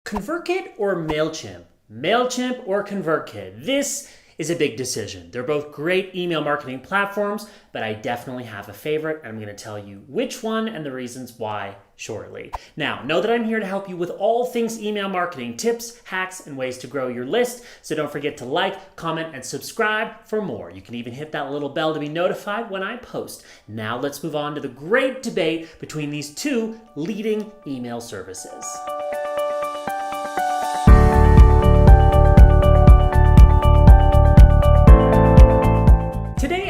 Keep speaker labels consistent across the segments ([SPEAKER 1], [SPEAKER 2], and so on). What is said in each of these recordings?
[SPEAKER 1] Convertkit or MailChimp? MailChimp or Convertkit? This is a big decision. They're both great email marketing platforms, but I definitely have a favorite, and I'm going to tell you which one and the reasons why shortly. Now, know that I'm here to help you with all things email marketing, tips, hacks, and ways to grow your list. So don't forget to like, comment, and subscribe for more. You can even hit that little bell to be notified when I post. Now let's move on to the great debate between these two leading email services.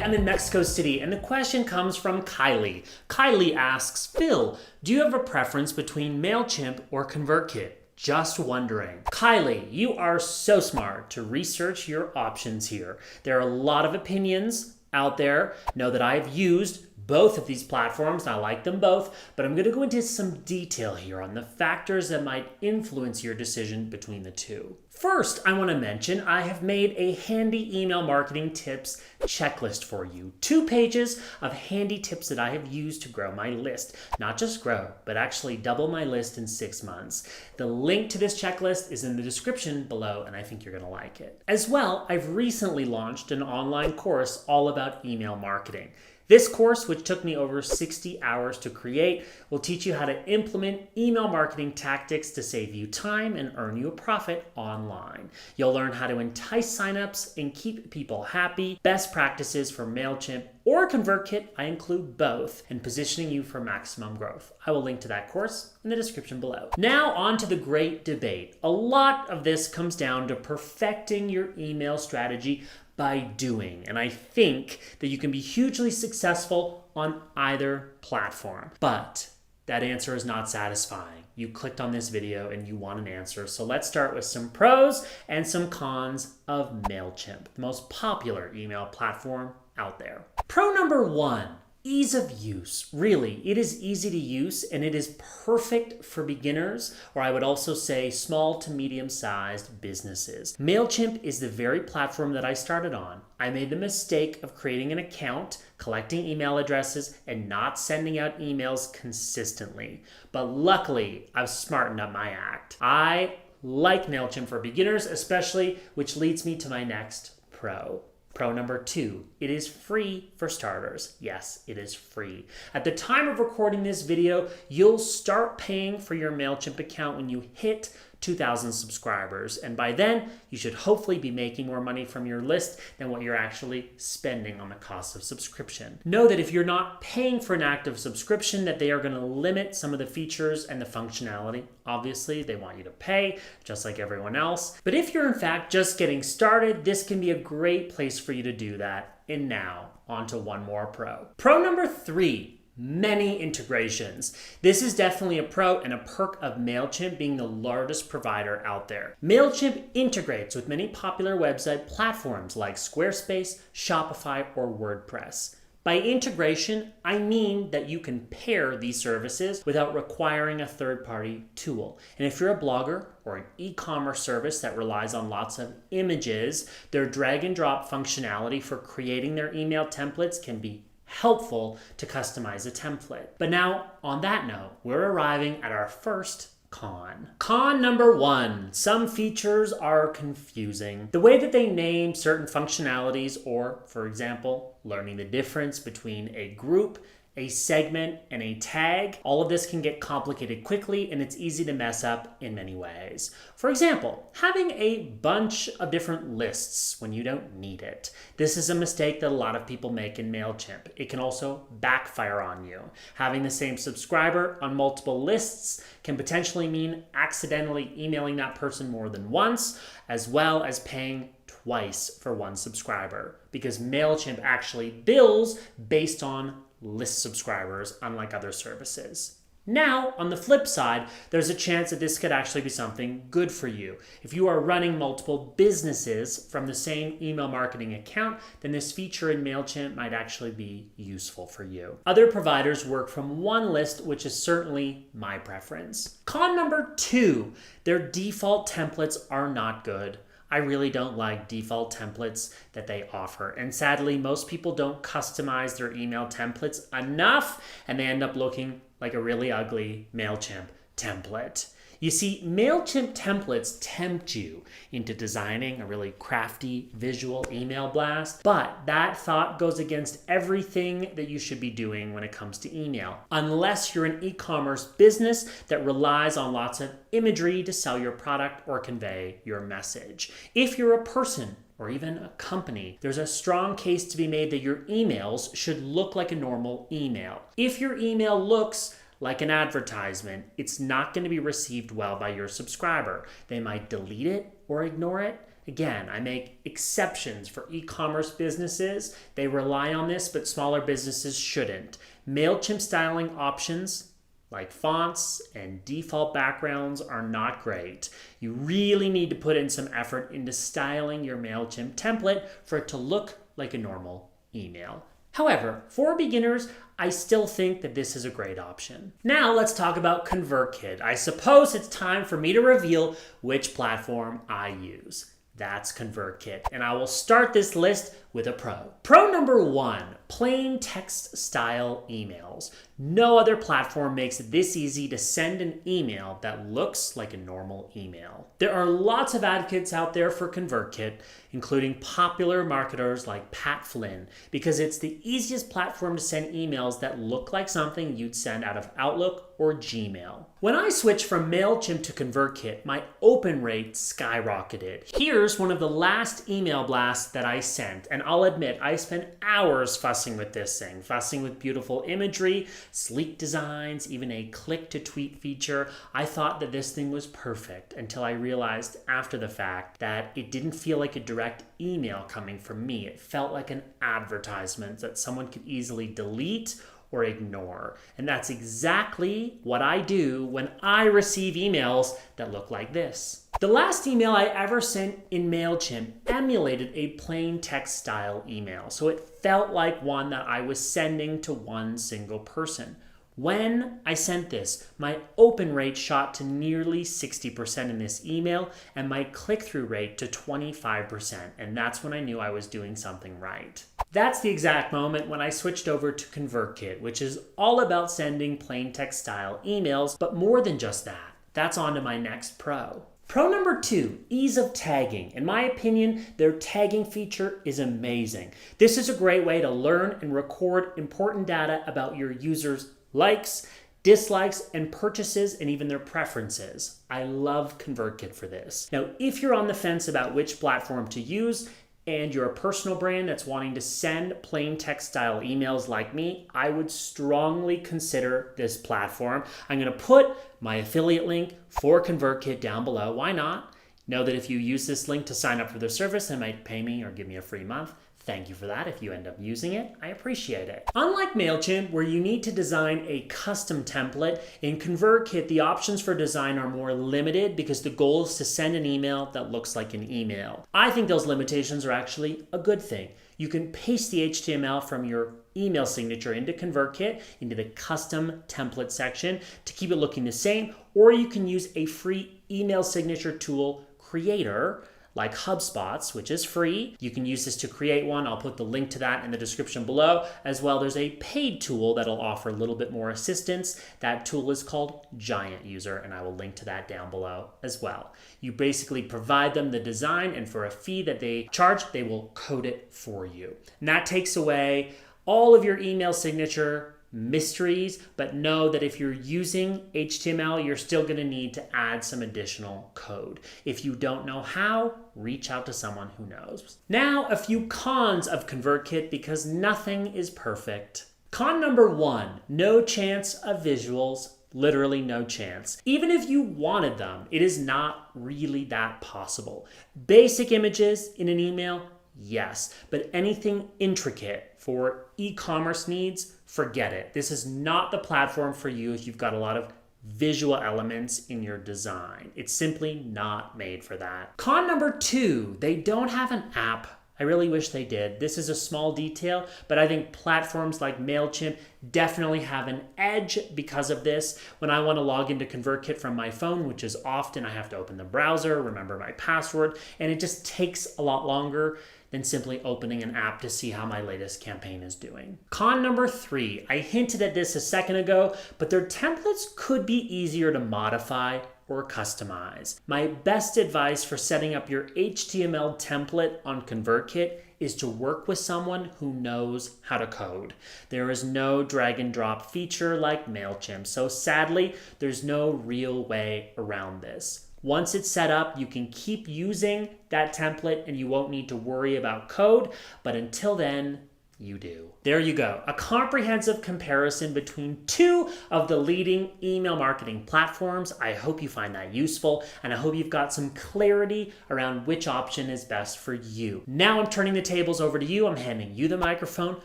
[SPEAKER 1] I'm in Mexico City, and the question comes from Kylie. Kylie asks, Phil, do you have a preference between MailChimp or Convertkit? Just wondering. Kylie, you are so smart to research your options here. There are a lot of opinions out there. Know that I've used both of these platforms, and I like them both, but I'm going to go into some detail here on the factors that might influence your decision between the two. First, I want to mention I have made a handy email marketing tips checklist for you. 2 pages of handy tips that I have used to grow my list. Not just grow, but actually double my list in 6 months. The link to this checklist is in the description below, and I think you're going to like it. As well, I've recently launched an online course all about email marketing. This course, which took me over 60 hours to create, will teach you how to implement email marketing tactics to save you time and earn you a profit online. You'll learn how to entice signups and keep people happy, best practices for MailChimp or Convertkit, I include both, and positioning you for maximum growth. I will link to that course in the description below. Now on to the great debate. A lot of this comes down to perfecting your email strategy by doing. And I think that you can be hugely successful on either platform. But that answer is not satisfying. You clicked on this video and you want an answer. So let's start with some pros and some cons of MailChimp, the most popular email platform out there. Pro number 1. Ease of use. Really, it is easy to use and it is perfect for beginners, or I would also say small to medium-sized businesses. MailChimp is the very platform that I started on. I made the mistake of creating an account, collecting email addresses, and not sending out emails consistently. But luckily, I've smartened up my act. I like MailChimp for beginners, especially, which leads me to my next pro. Pro number 2, it is free for starters. Yes, it is free. At the time of recording this video, you'll start paying for your MailChimp account when you hit 2,000 subscribers. And by then, you should hopefully be making more money from your list than what you're actually spending on the cost of subscription. Know that if you're not paying for an active subscription, that they are going to limit some of the features and the functionality. Obviously, they want you to pay, just like everyone else. But if you're in fact just getting started, this can be a great place for you to do that. And now, on to one more pro. Pro number 3. Many integrations. This is definitely a pro and a perk of MailChimp being the largest provider out there. MailChimp integrates with many popular website platforms like Squarespace, Shopify, or WordPress. By integration, I mean that you can pair these services without requiring a third-party tool. And if you're a blogger or an e-commerce service that relies on lots of images, their drag and drop functionality for creating their email templates can be helpful to customize a template. But now, on that note, we're arriving at our first con. Con number 1, some features are confusing. The way that they name certain functionalities, or, for example, learning the difference between a group, a segment, and a tag, all of this can get complicated quickly, and it's easy to mess up in many ways. For example, having a bunch of different lists when you don't need it. This is a mistake that a lot of people make in MailChimp. It can also backfire on you. Having the same subscriber on multiple lists can potentially mean accidentally emailing that person more than once, as well as paying twice for one subscriber, because MailChimp actually bills based on list subscribers, unlike other services. Now, on the flip side, there's a chance that this could actually be something good for you. If you are running multiple businesses from the same email marketing account, then this feature in MailChimp might actually be useful for you. Other providers work from one list, which is certainly my preference. Con number 2, their default templates are not good. I really don't like default templates that they offer. And sadly, most people don't customize their email templates enough, and they end up looking like a really ugly MailChimp template. You see, MailChimp templates tempt you into designing a really crafty visual email blast, but that thought goes against everything that you should be doing when it comes to email, unless you're an e-commerce business that relies on lots of imagery to sell your product or convey your message. If you're a person or even a company, there's a strong case to be made that your emails should look like a normal email. If your email looks like an advertisement, it's not going to be received well by your subscriber. They might delete it or ignore it. Again, I make exceptions for e-commerce businesses. They rely on this, but smaller businesses shouldn't. MailChimp styling options like fonts and default backgrounds are not great. You really need to put in some effort into styling your MailChimp template for it to look like a normal email. However, for beginners, I still think that this is a great option. Now let's talk about Convertkit. I suppose it's time for me to reveal which platform I use. That's Convertkit. And I will start this list with a pro. Pro number 1, plain text style emails. No other platform makes it this easy to send an email that looks like a normal email. There are lots of advocates out there for Convertkit, including popular marketers like Pallen, because it's the easiest platform to send emails that look like something you'd send out of Outlook or Gmail. When I switched from MailChimp to Convertkit, my open rate skyrocketed. Here's one of the last email blasts that I sent, and I'll admit I spent hours fussing with this thing, fussing with beautiful imagery, sleek designs, even a click-to-tweet feature. I thought that this thing was perfect until I realized after the fact that it didn't feel like a direct email coming from me. It felt like an advertisement that someone could easily delete or ignore. And that's exactly what I do when I receive emails that look like this. The last email I ever sent in MailChimp emulated a plain text style email, so it felt like one that I was sending to one single person. When I sent this, my open rate shot to nearly 60% in this email and my click-through rate to 25%, and that's when I knew I was doing something right. That's the exact moment when I switched over to Convertkit, which is all about sending plain text style emails, but more than just that. That's on to my next pro. Pro number 2, ease of tagging. In my opinion, their tagging feature is amazing. This is a great way to learn and record important data about your users' likes, dislikes, and purchases, and even their preferences. I love Convertkit for this. Now, if you're on the fence about which platform to use, and you're a personal brand that's wanting to send plain text style emails like me, I would strongly consider this platform. I'm going to put my affiliate link for Convertkit down below. Why not? Know that if you use this link to sign up for their service, they might pay me or give me a free month. Thank you for that. If you end up using it, I appreciate it. Unlike MailChimp, where you need to design a custom template, in Convertkit, the options for design are more limited because the goal is to send an email that looks like an email. I think those limitations are actually a good thing. You can paste the HTML from your email signature into Convertkit, into the custom template section to keep it looking the same, or you can use a free email signature tool creator like HubSpot's, which is free. You can use this to create one. I'll put the link to that in the description below. As well, there's a paid tool that'll offer a little bit more assistance. That tool is called Giant User, and I will link to that down below as well. You basically provide them the design, and for a fee that they charge, they will code it for you. And that takes away all of your email signature mysteries, but know that if you're using HTML, you're still going to need to add some additional code. If you don't know how, reach out to someone who knows. Now, a few cons of Convertkit because nothing is perfect. Con number 1, no chance of visuals. Literally no chance. Even if you wanted them, it is not really that possible. Basic images in an email, yes, but anything intricate for e-commerce needs, forget it. This is not the platform for you if you've got a lot of visual elements in your design. It's simply not made for that. Con number 2, they don't have an app. I really wish they did. This is a small detail, but I think platforms like MailChimp definitely have an edge because of this. When I want to log into Convertkit from my phone, which is often I have to open the browser, remember my password, and it just takes a lot longer than simply opening an app to see how my latest campaign is doing. Con number 3, I hinted at this a second ago, but their templates could be easier to modify or customize. My best advice for setting up your HTML template on Convertkit is to work with someone who knows how to code. There is no drag and drop feature like MailChimp, so sadly, there's no real way around this. Once it's set up, you can keep using that template and you won't need to worry about code, but until then, you do. There you go, a comprehensive comparison between two of the leading email marketing platforms. I hope you find that useful, and I hope you've got some clarity around which option is best for you. Now I'm turning the tables over to you. I'm handing you the microphone.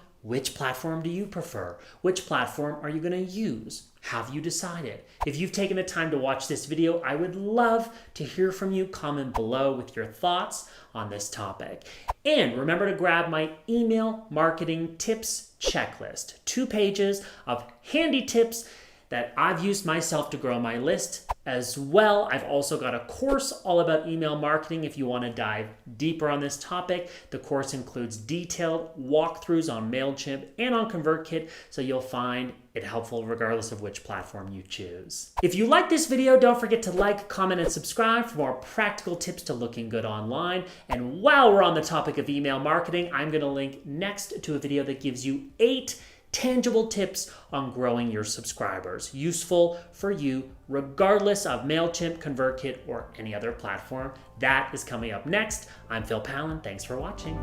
[SPEAKER 1] Which platform do you prefer? Which platform are you going to use? Have you decided? If you've taken the time to watch this video, I would love to hear from you. Comment below with your thoughts on this topic. And remember to grab my email marketing tips checklist. 2 pages of handy tips that I've used myself to grow my list. As well, I've also got a course all about email marketing if you want to dive deeper on this topic. The course includes detailed walkthroughs on MailChimp and on Convertkit, so you'll find it helpful regardless of which platform you choose. If you like this video, don't forget to like, comment, and subscribe for more practical tips to looking good online. And while we're on the topic of email marketing, I'm going to link next to a video that gives you 8 tangible tips on growing your subscribers. Useful for you regardless of MailChimp, Convertkit, or any other platform. That is coming up next. I'm Pallen. Thanks for watching.